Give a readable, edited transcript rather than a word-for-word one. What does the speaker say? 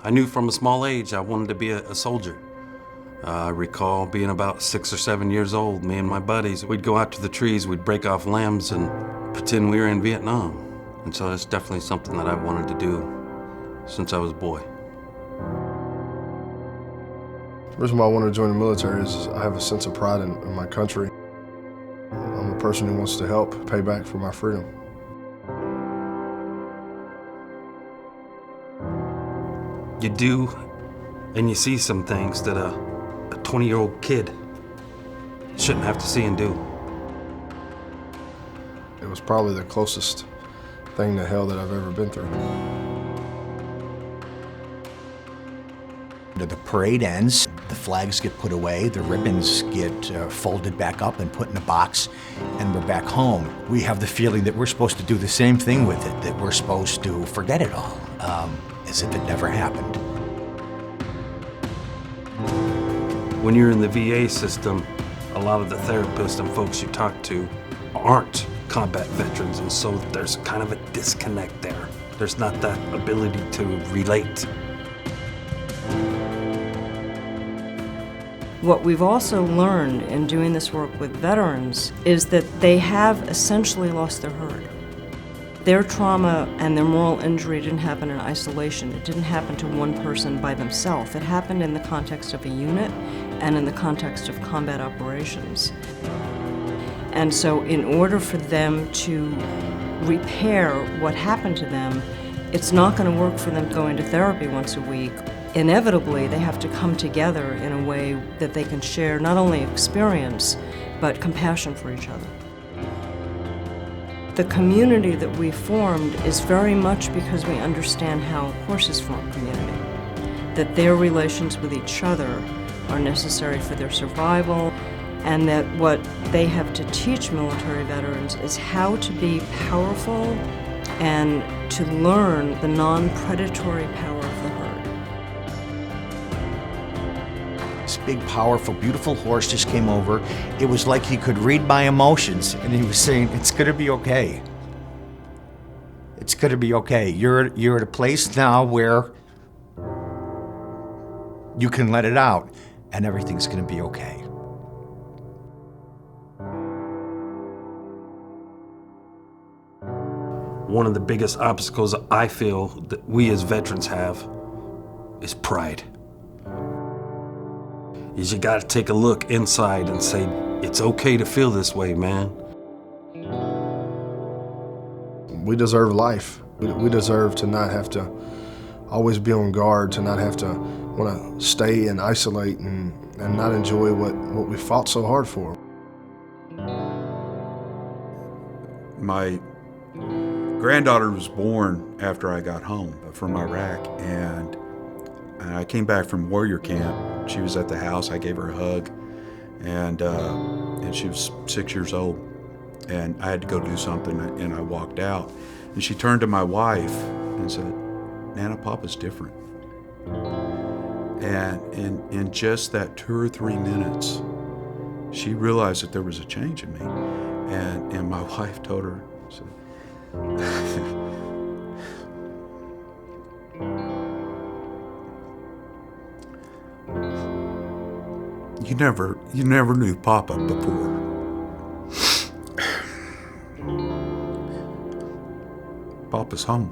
I knew from a small age I wanted to be a soldier. I recall being about 6 or 7 years old, me and my buddies, we'd go out to the trees, we'd break off limbs and pretend we were in Vietnam. And so it's definitely something that I wanted to do since I was a boy. The reason why I wanted to join the military is I have a sense of pride in my country. I'm a person who wants to help pay back for my freedom. You do, and you see some things that a 20-year-old kid shouldn't have to see and do. It was probably the closest thing to hell that I've ever been through. The parade ends, the flags get put away, the ribbons get folded back up and put in a box, and we're back home. We have the feeling that we're supposed to do the same thing with it, that we're supposed to forget it all, as if it never happened. When you're in the VA system, a lot of the therapists and folks you talk to aren't combat veterans, and so there's kind of a disconnect there. There's not that ability to relate. What we've also learned in doing this work with veterans is that they have essentially lost their herd. Their trauma and their moral injury didn't happen in isolation. It didn't happen to one person by themselves. It happened in the context of a unit and in the context of combat operations. And so in order for them to repair what happened to them, it's not going to work for them going to therapy once a week. Inevitably, they have to come together in a way that they can share not only experience, but compassion for each other. The community that we formed is very much because we understand how horses form community, that their relations with each other are necessary for their survival, and that what they have to teach military veterans is how to be powerful and to learn the non-predatory power of the herd. This big, powerful, beautiful horse just came over. It was like he could read my emotions, and he was saying, "It's gonna be okay. It's gonna be okay. You're at a place now where you can let it out, and everything's gonna be okay." One of the biggest obstacles I feel that we as veterans have is pride. Is you gotta take a look inside and say, it's okay to feel this way, man. We deserve life. We deserve to not have to always be on guard, to not have to want to stay and isolate and not enjoy what we fought so hard for. My granddaughter was born after I got home from Iraq, and I came back from warrior camp. She was at the house. I gave her a hug, and she was 6 years old, and I had to go do something, and I walked out, and she turned to my wife and said, "Nana, Papa's different." And in just that 2 or 3 minutes, she realized that there was a change in me, and my wife told her, said, You never knew Papa before. Papa's home.